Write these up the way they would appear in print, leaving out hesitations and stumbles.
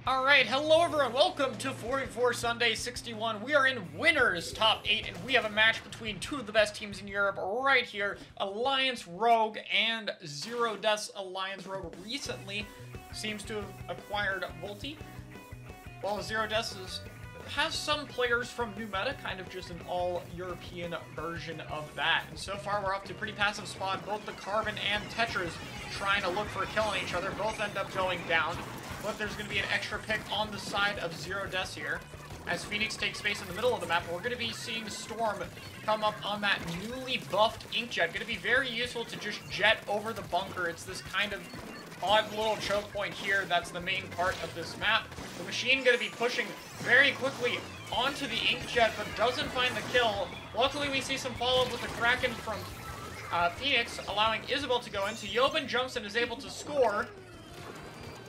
Alright, hello everyone, welcome to 44 Sunday 61. We are in winners top 8, and we have a match between two of the best teams in Europe right here. Alliance Rogue and Zero Deaths. Alliance Rogue recently seems to have acquired Volti, while Zero Deaths has some players from New Meta, kind of just an all-European version of that. And so far we're up to a pretty passive spot. Both the Carbon and Tetras trying to look for a kill on each other. Both end up going down. But there's going to be an extra pick on the side of Zero Deaths here, as Phoenix takes space in the middle of the map. We're going to be seeing Storm come up on that newly buffed Inkjet. Going to be very useful to just jet over the bunker. It's this kind of odd little choke point here that's the main part of this map. The Machine going to be pushing very quickly onto the Inkjet, but doesn't find the kill. Luckily, we see some follow-up with the Kraken from Phoenix, allowing Isabel to go in. So Yobin jumps and is able to score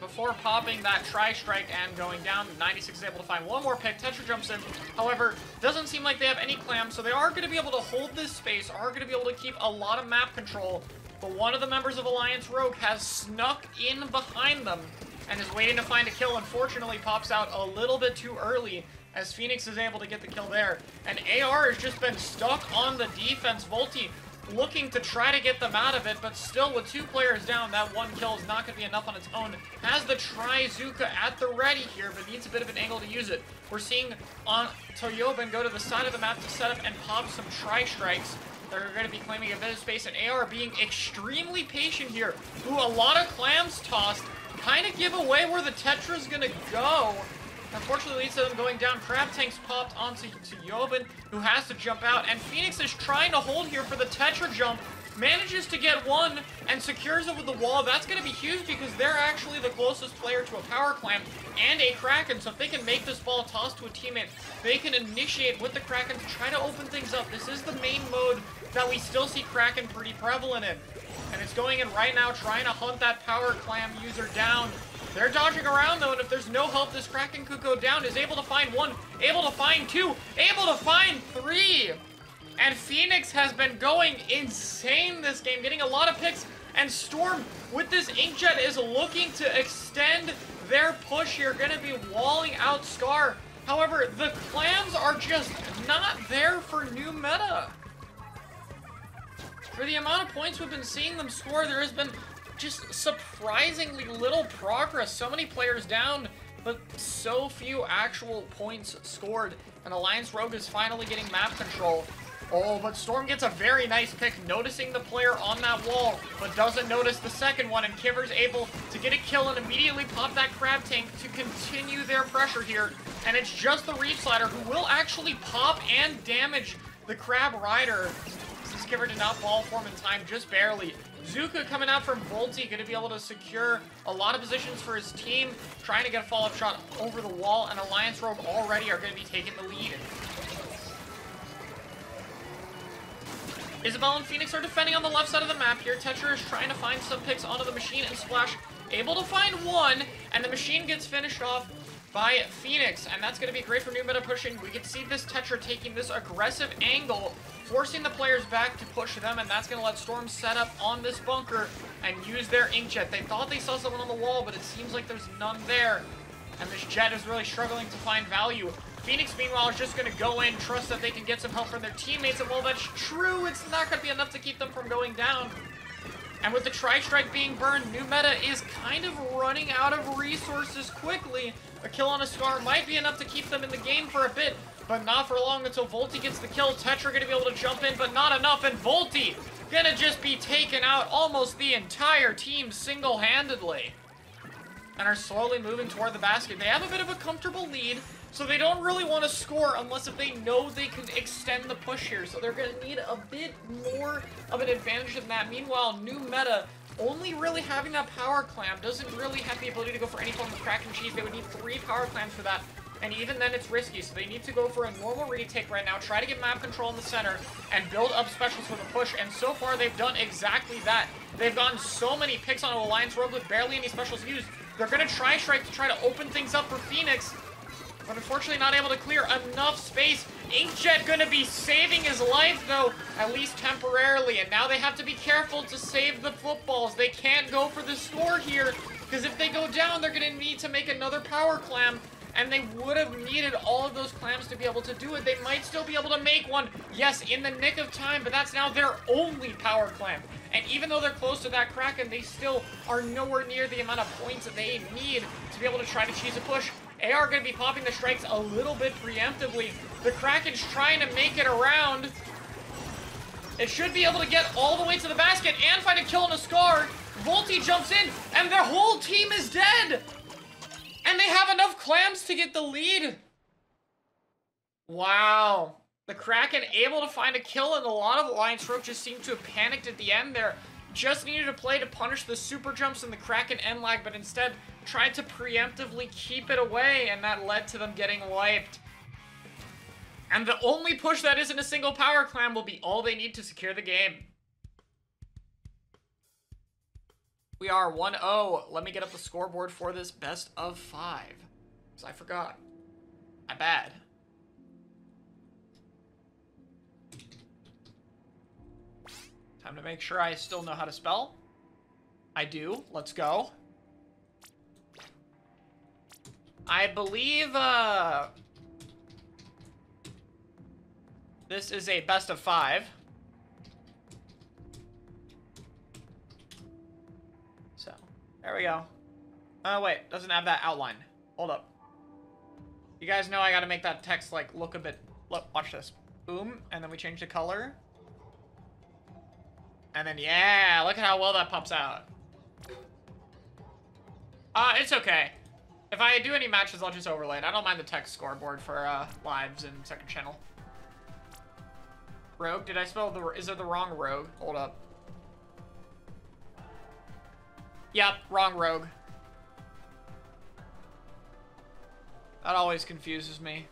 before popping that tri-strike and going down. 96 is able to find one more pick. Tetra jumps in. However, doesn't seem like they have any clams, so they are going to be able to hold this space, are going to be able to keep a lot of map control. But one of the members of Alliance Rogue has snuck in behind them and is waiting to find a kill. Unfortunately, pops out a little bit too early, as Phoenix is able to get the kill there. And AR has just been stuck on the defense. Volti looking to try to get them out of it, but still with two players down, that one kill is not going to be enough on its own. Has the Trizuka at the ready here, but needs a bit of an angle to use it. We're seeing on Toyobin go to the side of the map to set up and pop some tri-strikes. They're going to be claiming a bit of space, and AR being extremely patient here. Ooh, a lot of clams tossed. Kind of give away where the Tetra's going to go. Unfortunately, leads to them going down. Crab tanks popped onto Yobin, who has to jump out. And Phoenix is trying to hold here for the Tetra jump. Manages to get one and secures it with the wall. That's going to be huge because they're actually the closest player to a power clam and a Kraken. So if they can make this ball tossed to a teammate, they can initiate with the Kraken to try to open things up. This is the main mode that we still see Kraken pretty prevalent in. And it's going in right now, trying to hunt that power clam user down. They're dodging around, though, and if there's no help, this Kraken could go down. Is able to find one, able to find two, able to find three. And Phoenix has been going insane this game, getting a lot of picks. And Storm, with this Inkjet, is looking to extend their push here. Going to be walling out Scar. However, the clams are just not there for New Meta. For the amount of points we've been seeing them score, there has been just surprisingly little progress. So many players down, but so few actual points scored. And Alliance Rogue is finally getting map control. Oh, but Storm gets a very nice pick, noticing the player on that wall, but doesn't notice the second one. And Kiver's able to get a kill and immediately pop that Crab Tank to continue their pressure here. And it's just the Reef Slider who will actually pop and damage the Crab Rider. Since Kiver did not ball form in time, just barely. Zuka coming out from Volti, going to be able to secure a lot of positions for his team, trying to get a follow-up shot over the wall, and Alliance Rogue already are going to be taking the lead. Isabel and Phoenix are defending on the left side of the map here. Tetra is trying to find some picks onto the Machine, and Splash able to find one, and the Machine gets finished off by Phoenix, and that's going to be great for New Meta pushing. We can see this Tetra taking this aggressive angle, forcing the players back to push them, and that's going to let Storm set up on this bunker and use their Inkjet. They thought they saw someone on the wall, but it seems like there's none there, and this Jet is really struggling to find value. Phoenix, meanwhile, is just going to go in, trust that they can get some help from their teammates, and while that's true, it's not going to be enough to keep them from going down. And with the Tri-Strike being burned, New Meta is kind of running out of resources quickly. A kill on a Scar might be enough to keep them in the game for a bit, but not for long until Volti gets the kill. Tetra going to be able to jump in, but not enough, and Volti going to just be taking out almost the entire team single-handedly. And are slowly moving toward the basket. They have a bit of a comfortable lead, so they don't really want to score unless if they know they can extend the push here. So they're going to need a bit more of an advantage than that. Meanwhile, New Meta only really having that power clam doesn't really have the ability to go for any form of Kraken cheese. They would need 3 power clams for that. And even then, it's risky, so they need to go for a normal retake right now, try to get map control in the center, and build up specials for the push, and so far, they've done exactly that. They've gotten so many picks on Alliance Rogue with barely any specials used. They're going to Tri-Strike to try to open things up for Phoenix, but unfortunately not able to clear enough space. Inkjet going to be saving his life, though, at least temporarily, and now they have to be careful to save the footballs. They can't go for the score here. Because if they go down, they're going to need to make another power clam, and they would have needed all of those clams to be able to do it. They might still be able to make one, yes, in the nick of time, but that's now their only power clam. And even though they're close to that Kraken, they still are nowhere near the amount of points that they need to be able to try to cheese a push. AR going to be popping the strikes a little bit preemptively. The Kraken's trying to make it around. It should be able to get all the way to the basket and find a kill and a scar. Volti jumps in, and their whole team is dead! And they have enough clams to get the lead. Wow. The Kraken able to find a kill, and a lot of Alliance Rogue just seemed to have panicked at the end there. Just needed a play to punish the super jumps and the Kraken end lag, but instead tried to preemptively keep it away, and that led to them getting wiped. And the only push that isn't a single power clam will be all they need to secure the game. We are 1-0. Let me get up the scoreboard for this best of 5. Because I forgot. My bad. Time to make sure I still know how to spell. I do. Let's go. I believe, this is a best of 5. So, there we go. Oh, wait. Doesn't have that outline. Hold up. You guys know I gotta make that text, like, look a bit... Look, watch this. Boom. And then we change the color. And then, yeah, look at how well that pops out. It's okay. If I do any matches, I'll just overlay it. I don't mind the text scoreboard for, lives and second channel. Rogue? Did I spell the... Is it the wrong Rogue? Hold up. Yep, wrong Rogue. That always confuses me.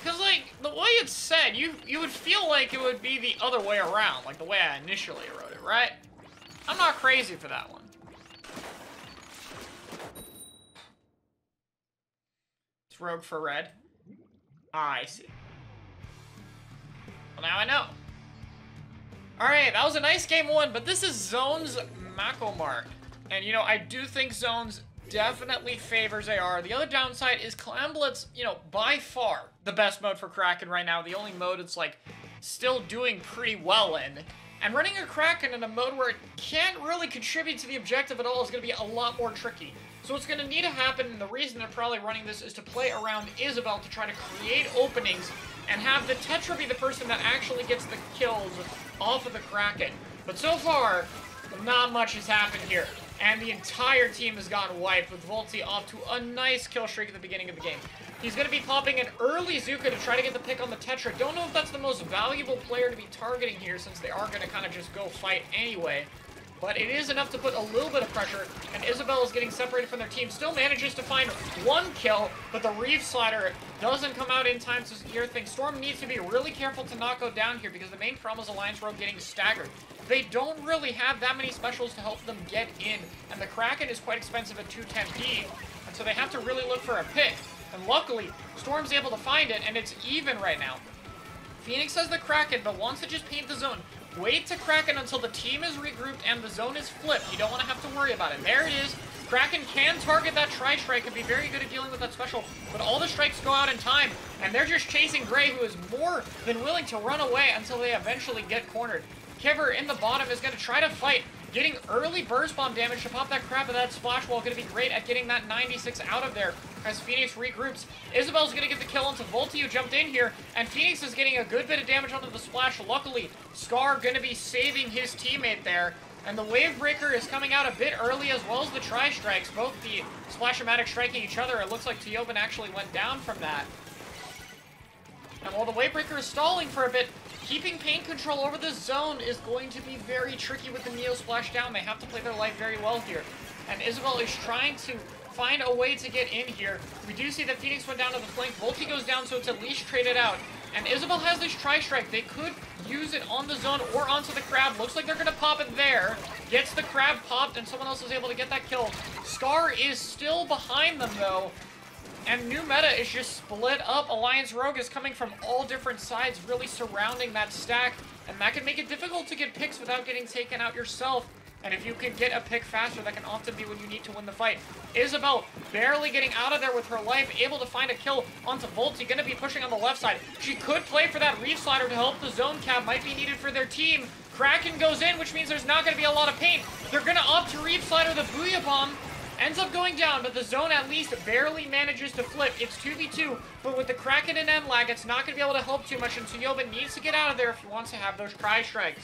Because, like, the way it's said, you would feel like it would be the other way around, like the way I initially wrote it, right? I'm not crazy for that one. It's Rogue for red. Ah, I see. Well, now I know. Alright, that was a nice game 1, but this is Zone's Mako Mark. And, you know, I do think Zone's definitely favors AR. The other downside is Clam Blitz, you know, by far the best mode for Kraken right now. The only mode it's, like, still doing pretty well in. And running a Kraken in a mode where it can't really contribute to the objective at all is going to be a lot more tricky. So what's going to need to happen, and the reason they're probably running this, is to play around Isabel to try to create openings and have the Tetra be the person that actually gets the kills off of the Kraken. But so far, not much has happened here. And the entire team has gotten wiped, with Volti off to a nice kill streak at the beginning of the game. He's going to be popping an early Zuka to try to get the pick on the Tetra. Don't know if that's the most valuable player to be targeting here, since they are going to kind of just go fight anyway. But it is enough to put a little bit of pressure, and Isabel is getting separated from their team. Still manages to find one kill, but the Reef Slider doesn't come out in time to secure things. Storm needs to be really careful to not go down here, because the main problem is Alliance Rogue getting staggered. They don't really have that many specials to help them get in, and the Kraken is quite expensive at 210p, and so they have to really look for a pick. And luckily, Storm's able to find it, and it's even right now. Phoenix has the Kraken, but wants to just paint the zone. Wait to Kraken until the team is regrouped and the zone is flipped. You don't want to have to worry about it. There it is. Kraken can target that tri-strike and be very good at dealing with that special, but all the strikes go out in time, and they're just chasing Gray, who is more than willing to run away until they eventually get cornered. Kiver in the bottom is going to try to fight, getting early burst bomb damage to pop that crap, but that splash wall going to be great at getting that 96 out of there as Phoenix regroups. Isabel's going to get the kill onto Volti, who jumped in here, and Phoenix is getting a good bit of damage onto the splash. Luckily, Scar going to be saving his teammate there, and the Wave Breaker is coming out a bit early, as well as the Tri-Strikes, both the Splash-O-Matic striking each other. It looks like Tioban actually went down from that. And while the Wave Breaker is stalling for a bit, keeping paint control over this zone is going to be very tricky with the Neo Splash down. They have to play their life very well here. And Isabel is trying to find a way to get in here. We do see that Phoenix went down to the flank. Volti goes down, so it's at least traded out. And Isabel has this Tri-Strike. They could use it on the zone or onto the Crab. Looks like they're going to pop it there. Gets the Crab popped, and someone else is able to get that kill. Scar is still behind them, though. And new meta is just split up. Alliance Rogue is coming from all different sides, really surrounding that stack. And that can make it difficult to get picks without getting taken out yourself. And if you can get a pick faster, that can often be what you need to win the fight. Isabel barely getting out of there with her life, able to find a kill onto Volty, gonna be pushing on the left side. She could play for that Reef Slider to help the zone cap, might be needed for their team. Kraken goes in, which means there's not gonna be a lot of paint. They're gonna opt to Reef Slider the Booyah Bomb. Ends up going down, but the zone at least barely manages to flip. It's 2v2, but with the Kraken and end lag, it's not gonna be able to help too much, and Tyoba needs to get out of there if he wants to have those Cry Strikes.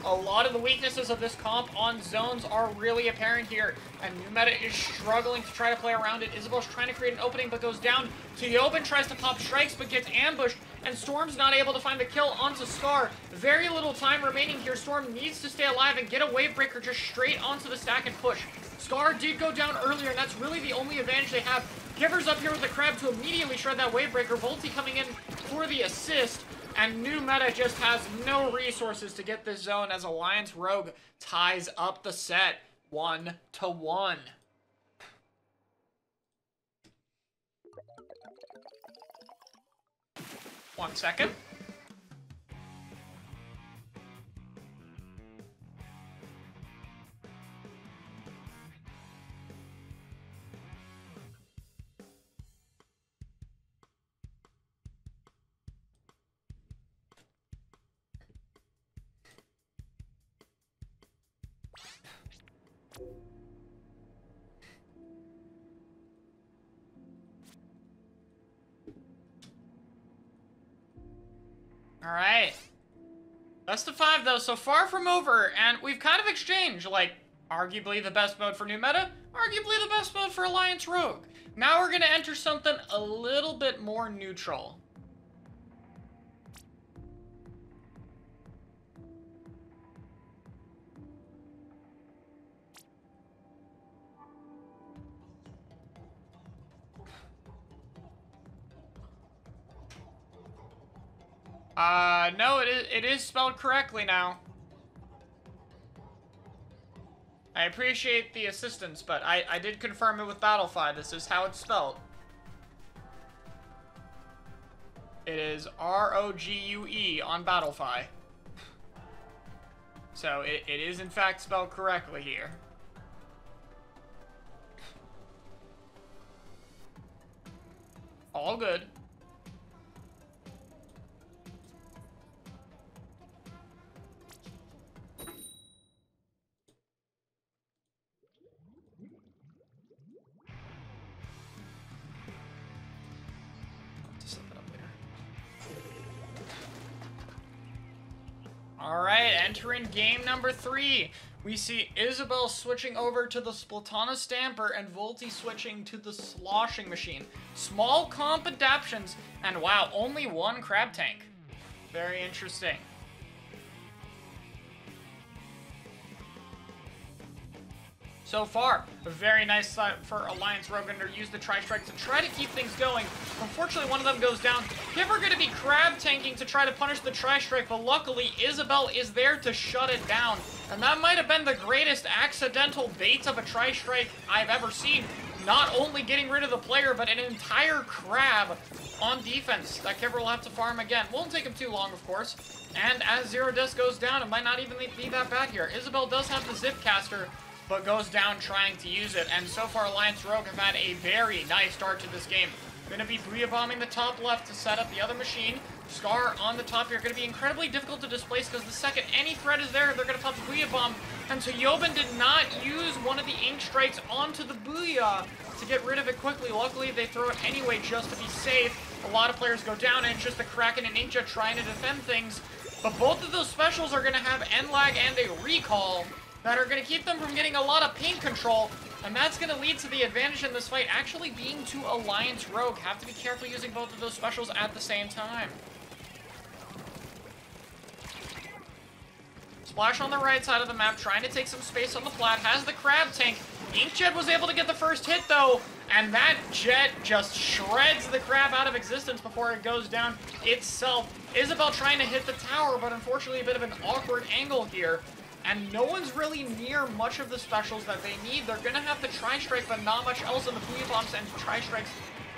A lot of the weaknesses of this comp on zones are really apparent here, and new meta is struggling to try to play around it. Isabel's trying to create an opening, but goes down. Tyoban tries to pop strikes, but gets ambushed, and Storm's not able to find the kill onto Scar. Very little time remaining here. Storm needs to stay alive and get a Wavebreaker just straight onto the stack and push. Scar did go down earlier, and that's really the only advantage they have. Giver's up here with the Crab to immediately shred that Wavebreaker. Volty coming in for the assist. And new meta just has no resources to get this zone as Alliance Rogue ties up the set 1-1. One second. Alright. Best of 5, though, so far from over, and we've kind of exchanged, like, arguably the best mode for new meta, arguably the best mode for Alliance Rogue. Now we're gonna enter something a little bit more neutral. No, it is spelled correctly now. I appreciate the assistance, but I did confirm it with Battlefy. This is how it's spelled. It is R-O-G-U-E on Battlefy. So it is in fact spelled correctly here. All good. Alright, entering game number 3. We see Isabel switching over to the Splatana Stamper and Volty switching to the Sloshing Machine. Small comp adaptions, and wow, only one Crab Tank. Very interesting. So far, a very nice side for Alliance Rogue, and use the Tri-Strike to try to keep things going. Unfortunately, one of them goes down. Giver going to be Crab tanking to try to punish the Tri-Strike, but luckily, Isabel is there to shut it down. And that might have been the greatest accidental bait of a Tri-Strike I've ever seen. Not only getting rid of the player, but an entire Crab on defense that Giver will have to farm again. Won't take him too long, of course. And as Zero Disc goes down, it might not even be that bad here. Isabel does have the Zip Caster, but goes down trying to use it. And so far, Alliance Rogue have had a very nice start to this game. Going to be Booyah Bombing the top left to set up the other machine. Scar on the top here. Going to be incredibly difficult to displace because the second any threat is there, they're going to pop the Booyah Bomb. And so Tyoban did not use one of the Ink Strikes onto the Booyah to get rid of it quickly. Luckily, they throw it anyway just to be safe. A lot of players go down, and it's just the Kraken and Inkjet trying to defend things. But both of those specials are going to have end lag and a recall that are going to keep them from getting a lot of paint control, and that's going to lead to the advantage in this fight actually being to Alliance Rogue. Have to be careful using both of those specials at the same time. Splash on the right side of the map, trying to take some space on the flat, has the Crab Tank. Inkjet was able to get the first hit, though, and that jet just shreds the Crab out of existence before it goes down itself. Isabel trying to hit the tower, but unfortunately a bit of an awkward angle here. and no one's really near much of the specials that they need. They're gonna have the Tri-Strike, but not much else, and the Booyah Bombs and Tri-Strikes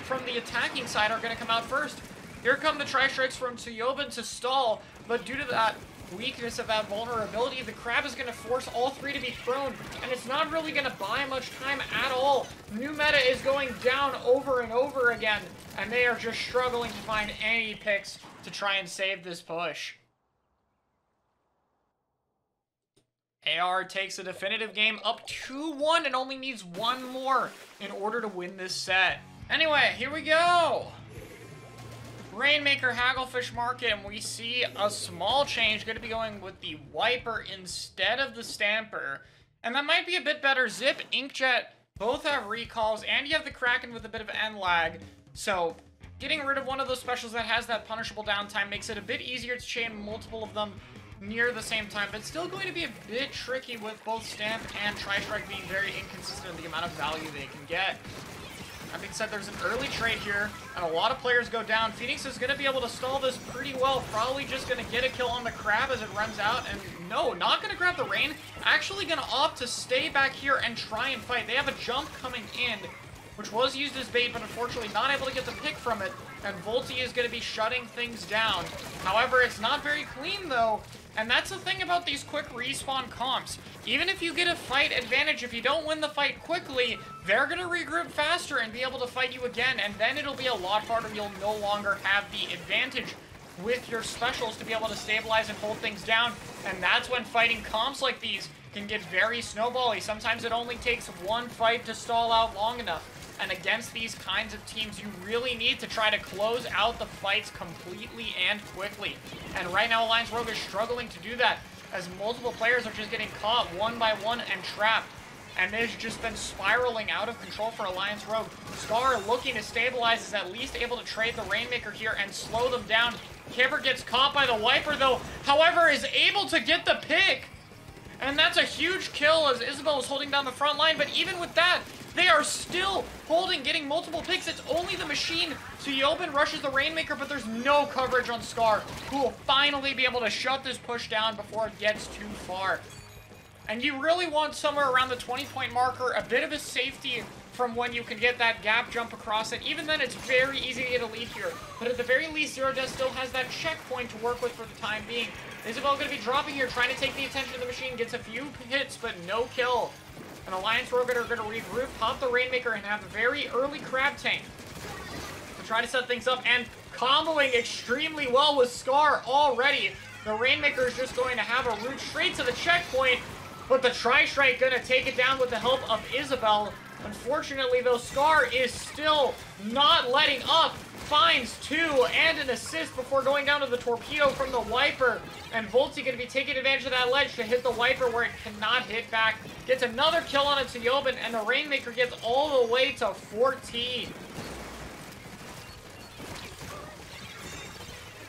from the attacking side are gonna come out first. Here come the Tri-Strikes from Tsuyoben to stall, but due to that weakness of that vulnerability, the crab is going to force all three to be thrown, and it's not really going to buy much time at all. New meta is going down over and over again, and they are just struggling to find any picks to try and save this push. AR takes a definitive game up 2-1 and only needs one more in order to win this set. Anyway, here we go. Rainmaker Hagglefish Market, and we see a small change. Going to be going with the Wiper instead of the Stamper. And that might be a bit better. Zip, Inkjet, both have recalls, and you have the Kraken with a bit of end lag. So, getting rid of one of those specials that has that punishable downtime makes it a bit easier to chain multiple of them near the same time, but still going to be a bit tricky with both Stamp and Tri-Strike being very inconsistent in the amount of value they can get. That being said, there's an early trade here, and a lot of players go down. Phoenix is going to be able to stall this pretty well. Probably just going to get a kill on the crab as it runs out. And no, not going to grab the rain. Actually going to opt to stay back here and try and fight. They have a jump coming in, which was used as bait, but unfortunately not able to get the pick from it. And Volti is going to be shutting things down. However, it's not very clean, though. And that's the thing about these quick respawn comps. Even if you get a fight advantage, if you don't win the fight quickly, they're going to regroup faster and be able to fight you again, and then it'll be a lot harder. You'll no longer have the advantage with your specials to be able to stabilize and hold things down, and that's when fighting comps like these can get very snowbally. Sometimes it only takes one fight to stall out long enough. And against these kinds of teams, you really need to try to close out the fights completely and quickly. And right now, Alliance Rogue is struggling to do that, as multiple players are just getting caught one by one and trapped. And it's just been spiraling out of control for Alliance Rogue. Scar, looking to stabilize, is at least able to trade the Rainmaker here and slow them down. Kipper gets caught by the Wiper, though, however, is able to get the pick. And that's a huge kill as Isabel is holding down the front line, but even with that, they are still getting multiple picks. It's only the machine. So Tsuyoben rushes the Rainmaker, but there's no coverage on Scar, who will finally be able to shut this push down before it gets too far. And you really want somewhere around the 20-point marker, a bit of a safety from when you can get that gap jump across it. Even then, it's very easy to get a lead here. But at the very least, Zero Death still has that checkpoint to work with for the time being. Isabel going to be dropping here, trying to take the attention of the machine. Gets a few hits, but no kill. And Alliance Rogue are going to regroup, pop the Rainmaker, and have a very early Crab Tank to try to set things up. And comboing extremely well with Scar already. The Rainmaker is just going to have a route straight to the checkpoint, but the Tri-Strike going to take it down with the help of Isabel. Unfortunately, though, Scar is still not letting up. Finds two and an assist before going down to the torpedo from the Wiper. And Volti going to be taking advantage of that ledge to hit the Wiper where it cannot hit back. Gets another kill on a Tsuyoben, and the Rainmaker gets all the way to 14.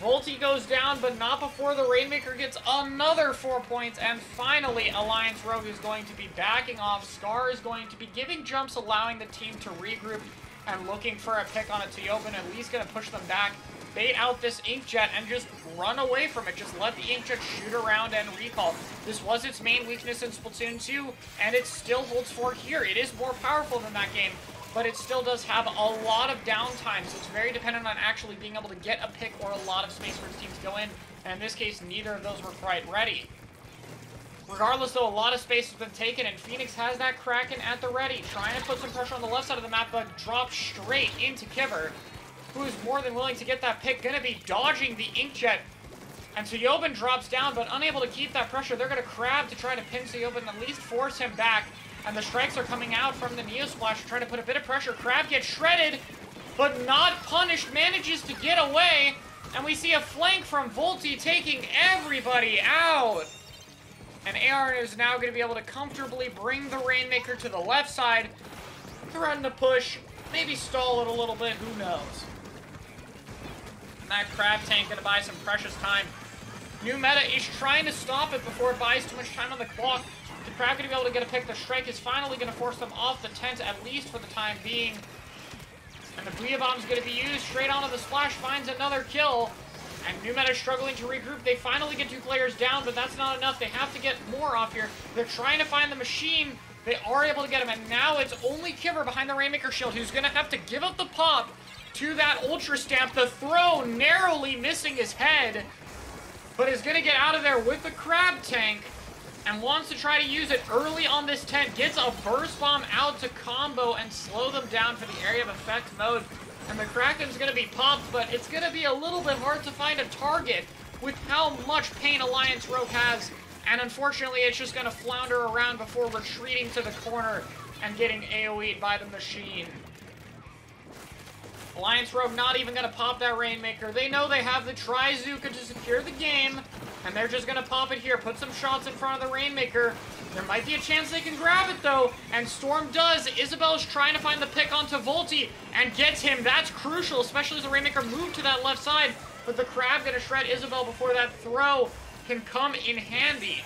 Volti goes down, but not before the Rainmaker gets another 4 points. And finally, Alliance Rogue is going to be backing off. Scar is going to be giving jumps, allowing the team to regroup and looking for a pick on a Tsuyoben, at least going to push them back, bait out this Inkjet, and just run away from it. Just let the Inkjet shoot around and recall. This was its main weakness in Splatoon 2, and it still holds forth here. It is more powerful than that game, but it still does have a lot of downtime, so it's very dependent on actually being able to get a pick or a lot of space for its teams to go in, and in this case, neither of those were quite ready. Regardless, though, a lot of space has been taken, and Phoenix has that Kraken at the ready, trying to put some pressure on the left side of the map, but drops straight into Kibber, who is more than willing to get that pick, going to be dodging the Inkjet. And Tsuyoben drops down, but unable to keep that pressure. They're going to crab to try to pin Tsuyoben, at least force him back. And the strikes are coming out from the Neo Splash to try to put a bit of pressure. Crab gets shredded, but not punished, manages to get away. And we see a flank from Volti taking everybody out. And AR is now going to be able to comfortably bring the Rainmaker to the left side, threaten to push, maybe stall it a little bit, who knows. And that Crab Tank going to buy some precious time. New meta is trying to stop it before it buys too much time on the clock. The Crab going to be able to get a pick. The strike is finally going to force them off the tent, at least for the time being. And the Booyah Bomb is going to be used straight onto the splash, finds another kill. And Numet is struggling to regroup. They finally get 2 players down, but that's not enough. They have to get more off here. They're trying to find the machine. They are able to get him, and now it's only Kibber behind the Rainmaker shield who's going to have to give up the pop to that Ultra Stamp. The throw narrowly missing his head, but is going to get out of there with the Crab Tank and wants to try to use it early on this tent. Gets a Burst Bomb out to combo and slow them down for the area of effect mode. And the Kraken's going to be popped, but it's going to be a little bit hard to find a target with how much pain Alliance Rogue has. And unfortunately, it's just going to flounder around before retreating to the corner and getting AoE'd by the machine. Alliance Rogue not even going to pop that Rainmaker. They know they have the Trizooka to secure the game, and they're just going to pop it here, put some shots in front of the Rainmaker. There might be a chance they can grab it, though, and Storm does. Isabel's trying to find the pick onto Volty and gets him. That's crucial, especially as the Rainmaker moved to that left side, but the Crab going to shred Isabel before that throw can come in handy.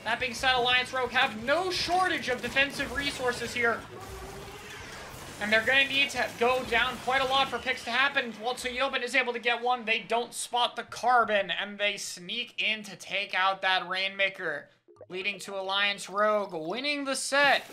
That being said, Alliance Rogue have no shortage of defensive resources here. And they're going to need to go down quite a lot for picks to happen. While Tsuyoben is able to get one, they don't spot the Carbon, and they sneak in to take out that Rainmaker, leading to Alliance Rogue winning the set